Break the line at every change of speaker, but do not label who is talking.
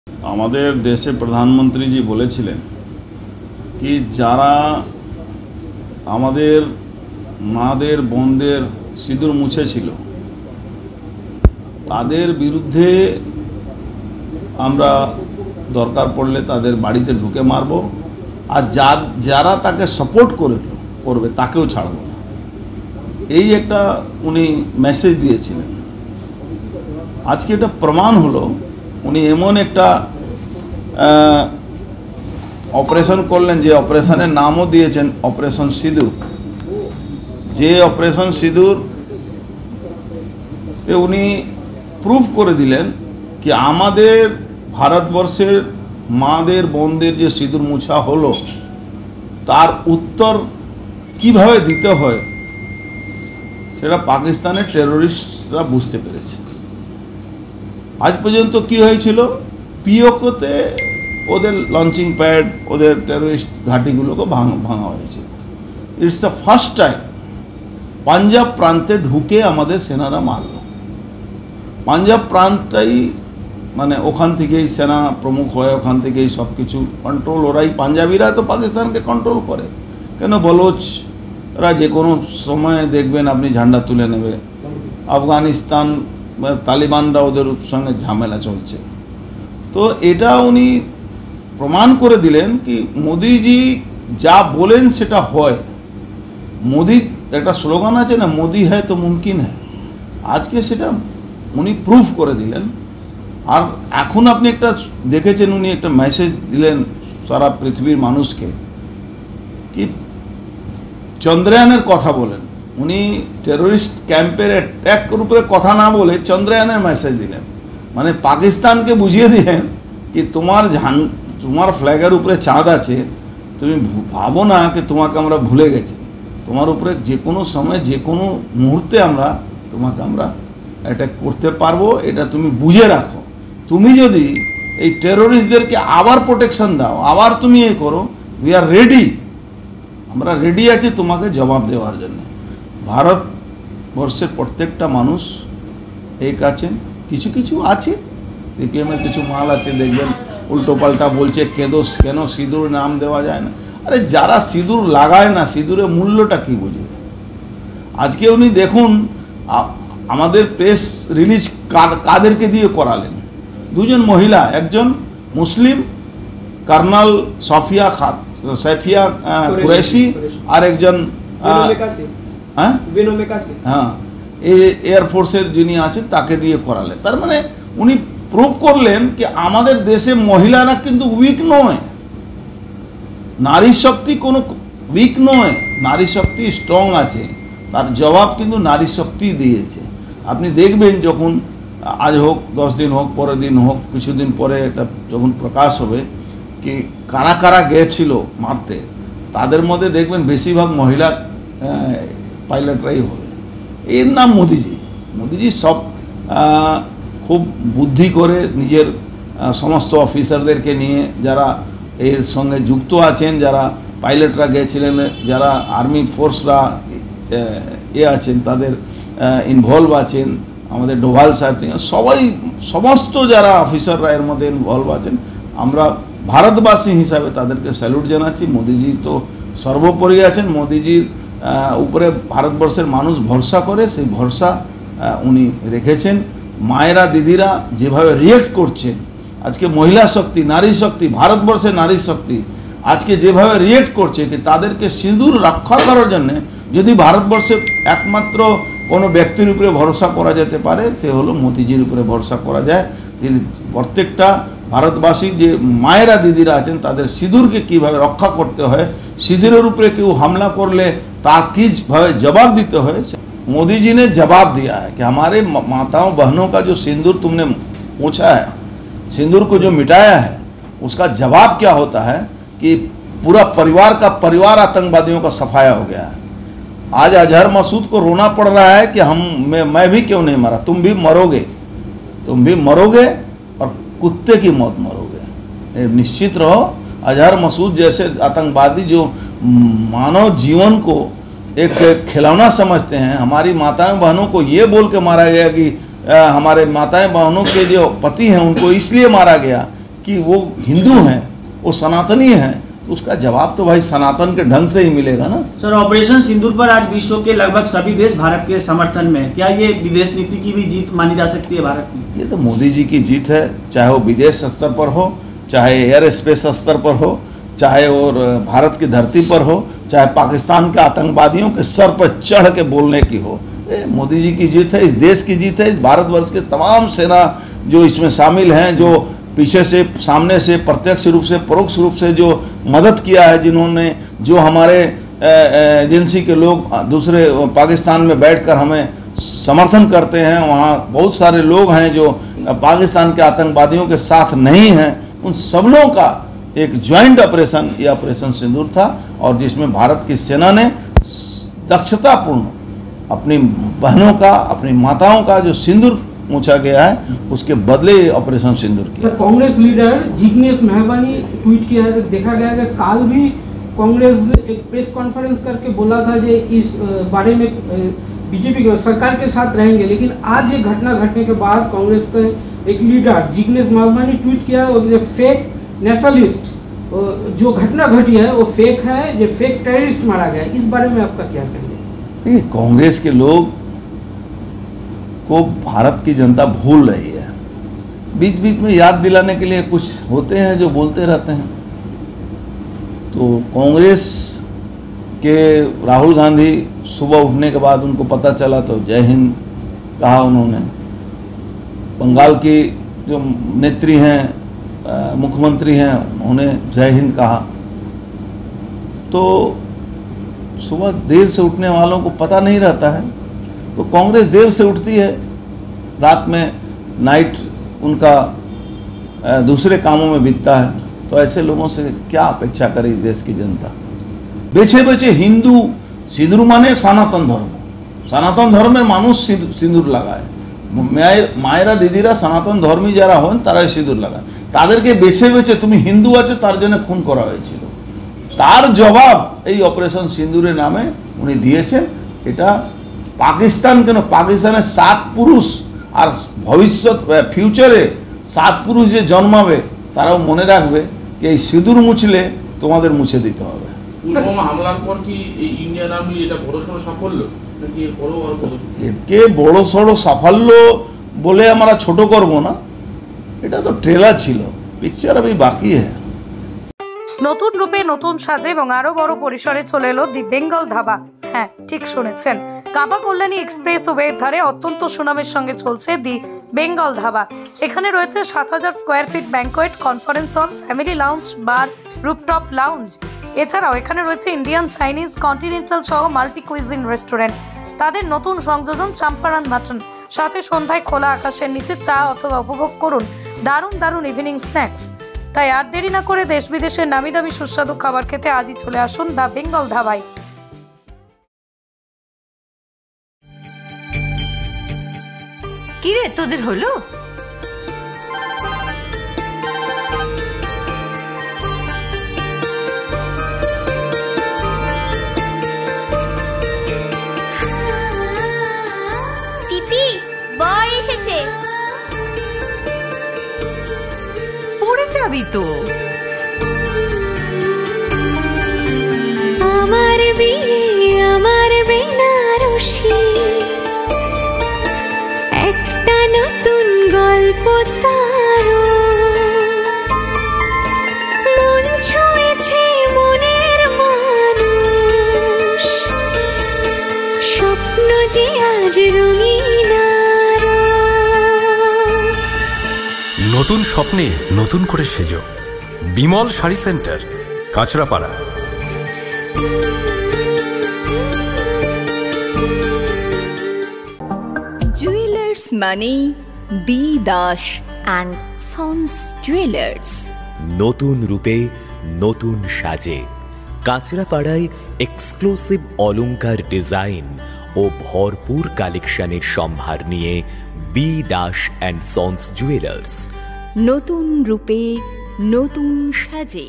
আমাদের দেশে প্রধানমন্ত্রীজি বলেছিলেন কি যারা আমাদের মাদের বোনদের সিঁদুর মুছেছিল তাদের বিরুদ্ধে আমরা দরকার পড়লে তাদের বাড়িতে ঢুকে মারব, আর যারা তাকে সাপোর্ট করবে তাকেও ছাড়ব না। এই একটা উনি মেসেজ দিয়েছিলেন। আজকে এটা প্রমাণ হলো, উনি এমন একটা অপারেশন করলেন যে অপারেশনের নামও দিয়েছেন অপারেশন সিঁদুর। যে অপারেশন সিঁদুর উনি প্রুফ করে দিলেন কি আমাদের ভারতবর্ষের মাদের বোনদের যে সিঁদুর মুছা হলো তার উত্তর কিভাবে দিতে হয় সেটা পাকিস্তানের টেরোরিস্টরা বুঝতে পেরেছে। আজ পর্যন্ত কি হয়েছিল, পিওকেতে ওদের লঞ্চিং প্যাড, ওদের টেরোরিস্ট ঘাঁটিগুলোকে ভাঙা হয়েছে। It's the first time Punjab প্রান্তে ঢুকে আমাদের সেনারা মারল। পাঞ্জাব প্রান্তটাই মানে ওখান থেকেই সেনা প্রমুখ হয়, ওখান থেকেই সব কিছু কন্ট্রোল ওরাই, পাঞ্জাবিরা তো পাকিস্তানকে কন্ট্রোল করে। কেন বলোচরা যে কোনো সময় দেখবেন আপনি ঝান্ডা তুলে নেবে। আফগানিস্তান তালিবানরা ওদের সঙ্গে ঝামেলা চলছে। তো এটা উনি প্রমাণ করে দিলেন কি মোদিজি যা বলেন সেটা হয়। মোদি একটা স্লোগান আছে না, মোদি হ্যায় তো মুমকিন হ্যায়, আজকে সেটা উনি প্রুফ করে দিলেন। আর এখন আপনি একটা দেখেছেন উনি একটা মেসেজ দিলেন সারা পৃথিবীর মানুষকে কি চন্দ্রয়ানের কথা বলেন। উনি টেরোরিস্ট ক্যাম্পের অ্যাটাক উপরে কথা না বলে চন্দ্রয়ানের মেসেজ দিলেন, মানে পাকিস্তানকে বুঝিয়ে দিলেন কি তোমার ফ্ল্যাগের উপরে চাঁদ আছে, তুমি ভাবো না কি তোমাকে আমরা ভুলে গেছি, তোমার উপরে যে কোনো সময় যে কোনো মুহূর্তে তোমাকে আমরা অ্যাটাক করতে পারবো, এটা তুমি বুঝে রাখো। তুমি যদি এই টেরোরিস্টদেরকে আবার প্রোটেকশন দাও, আবার তুমি এ করো, উই আর রেডি, আমরা রেডি আছি তোমাকে জবাব দেওয়ার জন্য। ভারতবর্ষের প্রত্যেকটা মানুষ এক আছেন, কিছু কিছু আছে সিপিএমের কিছু মাল আছে দেখবেন উল্টো পাল্টা বলছে কেন সিঁদুর নাম দেওয়া যায় না। আরে যারা সিঁদুর লাগায় না, সিঁদুরের মূল্যটা কি বুঝবে। আজকে উনি দেখুন আমাদের প্রেস রিলিজ কাদেরকে দিয়ে করালেন, দুজন মহিলা, একজন মুসলিম কর্নেল সাফিয়া কুরैशी আর একজন এয়ারফোর্সের যিনি আছেন তাকে দিয়ে করালেন। তার মানে উনি প্রুভ করলেন কি আমাদের দেশে মহিলারা কিন্তু উইক নয়, নারী শক্তি কোনো উইক নয়, নারী শক্তি স্ট্রং আছে। তার জবাব কিন্তু নারী শক্তি দিয়েছে। আপনি দেখবেন যখন আজ হোক 10 দিন হোক, পরের দিন হোক, কিছুদিন পরে এটা যখন প্রকাশ হবে কি কারা কারা গিয়েছিল মারতে, তাদের মধ্যে দেখবেন বেশিরভাগ মহিলা পাইলটরাই হবে। এর নাম মোদিজি সব খুব বুদ্ধি করে নিজের সমস্ত অফিসারদেরকে নিয়ে যারা এর সঙ্গে যুক্ত আছেন, যারা পাইলটরা গিয়েছিলেন, যারা আর্মি ফোর্সরা আছেন তাদের ইনভলভ আছেন, আমাদের ডোভাল সাহেব থেকে সমস্ত যারা অফিসাররা এর মধ্যে ইনভলভ আছেন, আমরা ভারতবাসী হিসাবে তাদেরকে স্যালুট জানাচ্ছি। মোদিজি তো সর্বোপরি আছেন, মোদিজির উপরে ভারতবর্ষের মানুষ ভরসা করে, সেই ভরসা উনি রেখেছেন। মায়েরা দিদিরা যেভাবে রিয়েক্ট করছেন, আজকে মহিলা শক্তি, নারী শক্তি, ভারতবর্ষের নারী শক্তি আজকে যেভাবে রিয়েক্ট করছে কি তাদেরকে সিঁদুর রক্ষা করার জন্যে যদি ভারতবর্ষে একমাত্র কোনো ব্যক্তির উপরে ভরসা করা যেতে পারে সে হলো মোদিজির উপরে ভরসা করা যায়। তিনি প্রত্যেকটা ভারতবাসী যে মায়েরা দিদিরা আছেন তাদের সিঁদুরকে কীভাবে রক্ষা করতে হয়, সিঁদুরের উপরে কেউ হামলা করলে তার কীভাবে জবাব দিতে হয়, मोदी जी ने जवाब दिया है कि हमारे माताओं बहनों का जो सिंदूर तुमने पूछा है, सिंदूर को जो मिटाया है, उसका जवाब क्या होता है कि पूरा परिवार का परिवार आतंकवादियों का सफाया हो गया है। आज अजहर मसूद को रोना पड़ रहा है कि मैं भी क्यों नहीं मरा, तुम भी मरोगे और कुत्ते की मौत मरोगे। निश्चित रहो, अजहर मसूद जैसे आतंकवादी जो मानव जीवन को एक खिलौना समझते हैं, हमारी माताएं बहनों को ये बोल के मारा गया कि हमारे माताएं बहनों के जो पति हैं उनको इसलिए मारा गया कि वो हिंदू हैं, वो सनातनी हैं, तो उसका जवाब तो भाई सनातन के ढंग से ही मिलेगा ना।
सर, ऑपरेशन सिंदूर पर आज विश्व के लगभग सभी देश भारत के समर्थन में हैं। क्या ये विदेश नीति की भी जीत मानी जा सकती है भारत की?
ये तो मोदी जी की जीत है, चाहे वो विदेश स्तर पर हो, चाहे एयर स्पेस स्तर पर हो, चाहे और भारत की धरती पर हो, चाहे पाकिस्तान के आतंकवादियों के सर पर चढ़ के बोलने की हो। ये मोदी जी की जीत है, इस देश की जीत है, इस भारतवर्ष के तमाम सेना जो इसमें शामिल हैं, जो पीछे से सामने से प्रत्यक्ष रूप से परोक्ष रूप से जो मदद किया है, जिन्होंने, जो हमारे एजेंसी के लोग दूसरे पाकिस्तान में बैठकर हमें समर्थन करते हैं, वहाँ बहुत सारे लोग हैं जो पाकिस्तान के आतंकवादियों के साथ नहीं हैं, उन सब लोगों का एक ज्वाइंट ऑपरेशन ये ऑपरेशन सिंदूर था, और जिसमें भारत की सेना ने दक्षतापूर्ण अपनी बहनों का, अपनी माताओं का जो सिंदूर पूछा गया है, उसके बदले ऑपरेशन सिंदूर किया।
कांग्रेस लीडर जिग्नेश मेहबानी ट्वीट किया है, देखा गया कि काल भी कांग्रेस ने एक प्रेस कॉन्फ्रेंस करके बोला था कि इस बारे में बीजेपी सरकार के साथ रहेंगे, लेकिन आज ये घटना घटने के बाद कांग्रेस के एक लीडर जिग्नेश मेहबानी ट्वीट किया और फेक नेशनलिस्ट जो घटना घटी है वो फेक है, जो फेक टेररिस्ट मारा गया, इस बारे में आपका क्या कहना है?
कांग्रेस के लोग को भारत की जनता भूल रही है, बीच बीच में याद दिलाने के लिए कुछ होते हैं जो बोलते रहते हैं। तो कांग्रेस के राहुल गांधी सुबह उठने के बाद उनको पता चला तो जय हिंद कहा उन्होंने, बंगाल की जो नेत्री हैं, मुख्यमंत्री हैं, उन्होंने जय हिंद कहा। तो सुबह देर से उठने वालों को पता नहीं रहता है, तो कांग्रेस देर से उठती है, रात में नाइट उनका दूसरे कामों में बीतता है, तो ऐसे लोगों से क्या अपेक्षा करे इस देश की जनता। बेचे बेचे हिंदू सिंदूर माने सनातन धर्म, सनातन धर्मेर मानुष सिंदूर लागाय, मायेरा दिदिरा सनातन धर्मी যারা হন তারাই সিঁদুর লাগায়, তাদেরকে বেছে বেছে তুমি হিন্দু আছো তার জন্য খুন করা হয়েছিল। তার জবাব এই অপারেশন সিঁদুরের নামে উনি দিয়েছেন। এটা পাকিস্তান কেন, পাকিস্তানের 7 পুরুষ আর ভবিষ্যৎ ফিউচারে 7 পুরুষ যে জন্মাবে তারাও মনে রাখবে যে এই সিঁদুর মুছলে তোমাদের মুছে দিতে হবে।
পুলওয়ামা হামলার পর কি এই ইন্ডিয়ান আর্মি এটা বড়সড় সাফল্য নাকি এর বড়
একে বড়সড় সাফল্য বলে আমরা ছোট করব না, এটা তো ট্রেলার ছিল, পিকচার अभी বাকি है।
নতুন রূপে নতুন সাজে এবং আরো বড় পরিসরে চলে এলো দি বেঙ্গল ধাবা। হ্যাঁ, ঠিক শুনেছেন, কাঁপা কল্যাণী এক্সপ্রেস ওয়ের ধারে অত্যন্ত সুনামের সঙ্গে চলছে দি বেঙ্গল ধাবা। এখানে রয়েছে 7000 square feet banquet, conference hall, family lounge, bar, rooftop lounge. এছাড়াও এখানে রয়েছে ইন্ডিয়ান, চাইনিজ, কন্টিনেন্টাল সহ মাল্টি কুইজিন রেস্টুরেন্ট। তাদের নতুন সংযোজন চাম্পারান মাটন, সাথে সন্ধ্যায় খোলা আকাশের নিচে চা অথবা উপভোগ করুন দারুণ দারুণ ইভিনিং স্ন্যাক্স। তাই আর দেরি না করে দেশ বিদেশের নামি দামি সুস্বাদু খাবার খেতে আজই চলে আসুন দ্য বেঙ্গল ধাবায়।
কিরে, তোদের হলো?
পিপি, বর এসেছে।
পড়ে যাবি তো।
আমার বিয়ে, আমার বেনারসি, একটা নতুন গল্প তার, মন ছুঁয়েছে মনের মানুষ, স্বপ্ন যে আজ রঙিন।
নতুন স্বপ্নে নতুন করে সেজো, বিমল শাড়ি সেন্টার, কাঁচরাপাড়া।
জুয়েলার্স মানে B Das and sons jewellers.
নতুন রূপে নতুন সাজে কাঁচরাপাড়ায় এক্সক্লুসিভ অলংকার ডিজাইন ও ভরপুর কালেকশনের সম্ভার নিয়ে B Das and sons jewellers.
নতুন রূপে নতুন সাজে।